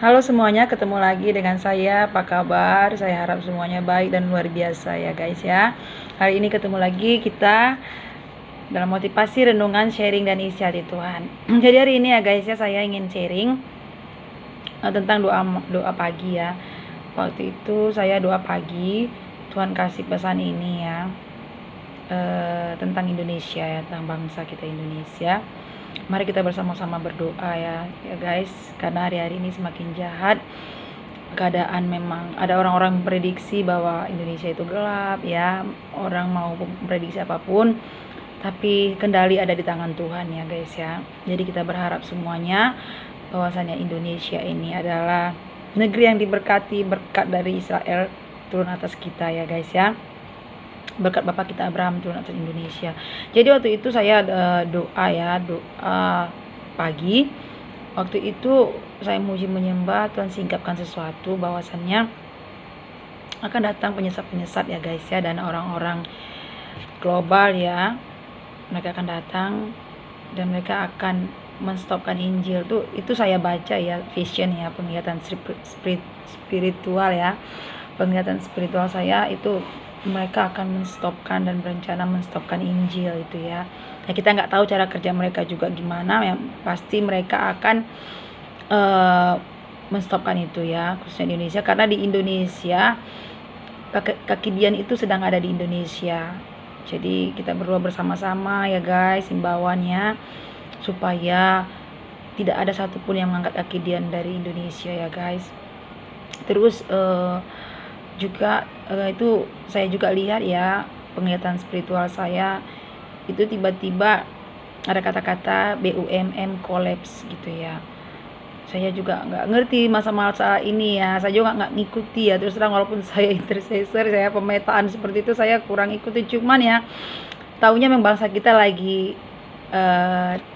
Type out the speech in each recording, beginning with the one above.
Halo semuanya, ketemu lagi dengan saya. Apa kabar? Saya harap semuanya baik dan luar biasa ya guys ya. Hari ini ketemu lagi kita dalam motivasi renungan sharing dan isi hati Tuhan. Jadi hari ini ya guys ya, saya ingin sharing tentang doa pagi ya. Waktu itu saya doa pagi, Tuhan kasih pesan ini ya, tentang Indonesia ya, tentang bangsa kita Indonesia. Mari kita bersama-sama berdoa ya guys, karena hari-hari ini semakin jahat keadaan. Memang ada orang-orang memprediksi bahwa Indonesia itu gelap ya, orang mau memprediksi apapun, tapi kendali ada di tangan Tuhan ya guys ya. Jadi kita berharap semuanya bahwasanya Indonesia ini adalah negeri yang diberkati, berkat dari Israel turun atas kita ya guys ya, berkat Bapak kita Abraham turun atas Indonesia. Jadi waktu itu saya doa pagi. Waktu itu saya muji menyembah, Tuhan singkapkan sesuatu bahwasannya akan datang penyesat-penyesat ya guys ya, dan orang-orang global ya, mereka akan datang dan mereka akan menstopkan Injil. Itu saya baca ya, vision ya, penglihatan spiritual ya, penglihatan spiritual saya itu mereka akan menstopkan dan berencana menstopkan Injil itu ya. Nah, kita nggak tahu cara kerja mereka juga gimana, yang pasti mereka akan menstopkan itu ya, khususnya Indonesia, karena di Indonesia kaki Dian itu sedang ada di Indonesia. Jadi kita berdoa bersama-sama ya guys, himbauannya supaya tidak ada satupun yang mengangkat kaki Dian dari Indonesia ya guys. Terus juga itu saya juga lihat ya, penglihatan spiritual saya itu tiba-tiba ada kata-kata BUMN collapse gitu ya. Saya juga nggak ngerti masa-masa ini ya, saya juga nggak ngikuti ya, terus terang walaupun saya intercessor, saya pemetaan seperti itu saya kurang ikuti, cuman ya taunya memang bangsa kita lagi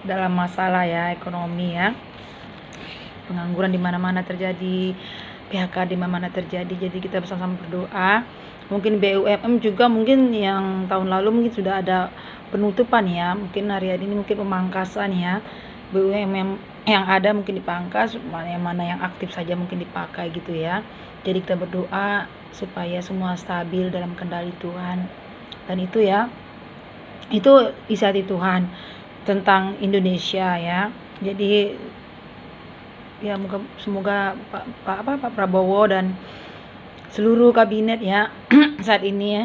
dalam masalah ya, ekonomi ya, pengangguran di mana-mana terjadi, PHK di mana-mana terjadi. Jadi kita bersama-sama berdoa. Mungkin BUMN juga mungkin yang tahun lalu mungkin sudah ada penutupan ya, mungkin hari ini mungkin pemangkasan ya, BUMN yang ada mungkin dipangkas, mana yang aktif saja mungkin dipakai gitu ya. Jadi kita berdoa supaya semua stabil dalam kendali Tuhan, dan itu ya, itu isi hati Tuhan tentang Indonesia ya. Jadi ya semoga Pak Prabowo dan seluruh kabinet ya saat ini ya,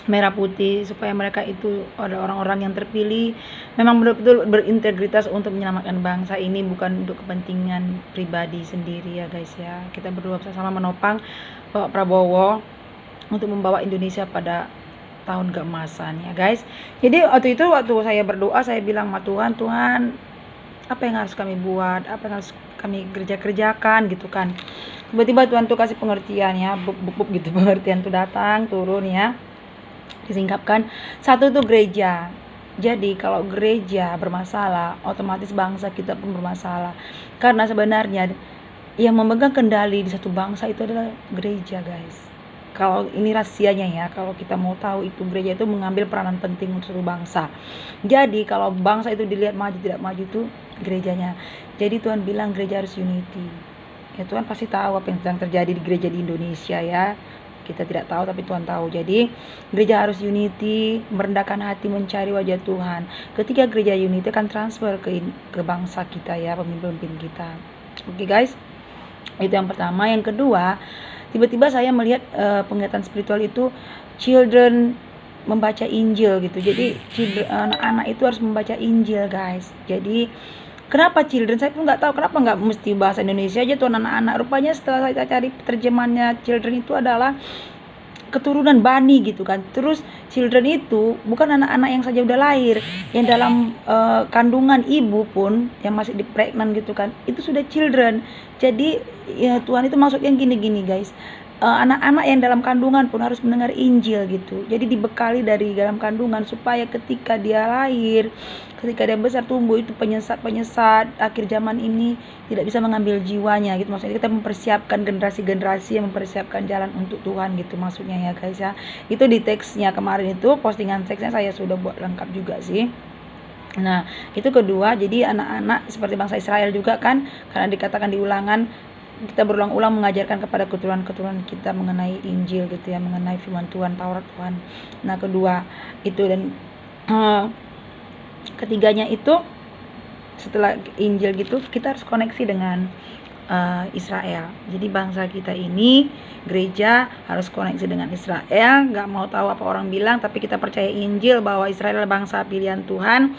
merah putih, supaya mereka itu ada orang-orang yang terpilih memang betul-betul berintegritas untuk menyelamatkan bangsa ini, bukan untuk kepentingan pribadi sendiri ya guys ya. Kita berdoa bersama menopang Pak Prabowo untuk membawa Indonesia pada tahun keemasan ya guys. Jadi waktu saya berdoa, saya bilang sama Tuhan, Tuhan apa yang harus kami buat, apa yang harus kami kerjakan gitu kan. Tiba-tiba Tuhan tuh kasih pengertian ya, buk gitu, pengertian tuh datang turun ya, disingkapkan. Satu tuh gereja. Jadi kalau gereja bermasalah, otomatis bangsa kita pun bermasalah, karena sebenarnya yang memegang kendali di satu bangsa itu adalah gereja guys. Kalau ini rahasianya ya, kalau kita mau tahu, itu gereja itu mengambil peranan penting untuk satu bangsa. Jadi kalau bangsa itu dilihat maju tidak maju itu gerejanya. Jadi Tuhan bilang gereja harus unity. Ya Tuhan pasti tahu apa yang sedang terjadi di gereja di Indonesia ya. Kita tidak tahu tapi Tuhan tahu. Jadi gereja harus unity, merendahkan hati mencari wajah Tuhan. Ketika gereja unity akan transfer ke bangsa kita ya, pemimpin kita. Oke guys, itu yang pertama. Yang kedua, tiba-tiba saya melihat penglihatan spiritual itu children membaca Injil gitu. Jadi anak-anak itu harus membaca Injil guys. Jadi kenapa children? Saya pun nggak tahu kenapa nggak mesti bahasa Indonesia aja tuh anak-anak. Rupanya setelah saya cari terjemahannya, children itu adalah keturunan Bani gitu kan. Terus children itu bukan anak-anak yang saja udah lahir, yang dalam kandungan ibu pun, yang masih di pregnant gitu kan, itu sudah children. Jadi ya Tuhan itu maksudnya gini guys, anak-anak yang dalam kandungan pun harus mendengar Injil gitu. Jadi dibekali dari dalam kandungan supaya ketika dia lahir, ketika dia besar tumbuh, itu penyesat akhir zaman ini tidak bisa mengambil jiwanya gitu. Maksudnya kita mempersiapkan generasi-generasi yang mempersiapkan jalan untuk Tuhan gitu maksudnya ya guys ya. Itu di teksnya kemarin itu, postingan teksnya saya sudah buat lengkap juga sih. Nah, itu kedua. Jadi anak-anak seperti bangsa Israel juga kan, karena dikatakan di Ulangan kita berulang-ulang mengajarkan kepada keturunan-keturunan kita mengenai Injil gitu ya, mengenai firman Tuhan, Taurat Tuhan. Nah, kedua itu, dan ketiganya itu setelah Injil gitu kita harus koneksi dengan Israel. Jadi bangsa kita ini, gereja harus koneksi dengan Israel. Nggak mau tahu apa orang bilang, tapi kita percaya Injil bahwa Israel adalah bangsa pilihan Tuhan.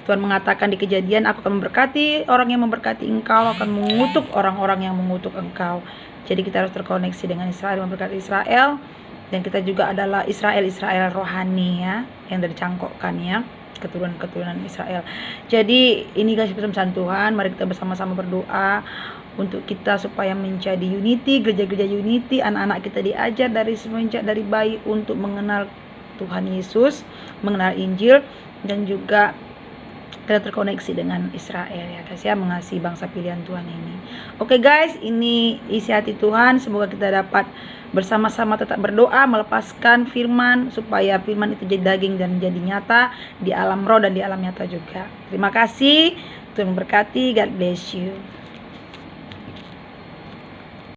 Tuhan mengatakan di Kejadian, aku akan memberkati orang yang memberkati engkau, akan mengutuk orang-orang yang mengutuk engkau. Jadi kita harus terkoneksi dengan Israel, memberkati Israel. Dan kita juga adalah Israel rohani ya, yang dicangkokkan ya, keturunan Israel. Jadi ini guys pesan Tuhan, mari kita bersama-sama berdoa untuk kita supaya menjadi unity, gereja-gereja unity. Anak-anak kita diajar dari semenjak dari bayi untuk mengenal Tuhan Yesus, mengenal Injil, dan juga kita terkoneksi dengan Israel ya guys ya, mengasihi bangsa pilihan Tuhan ini. Oke guys, ini isi hati Tuhan. Semoga kita dapat bersama-sama tetap berdoa, melepaskan firman supaya firman itu jadi daging dan jadi nyata di alam roh dan di alam nyata juga. Terima kasih, Tuhan memberkati. God bless you.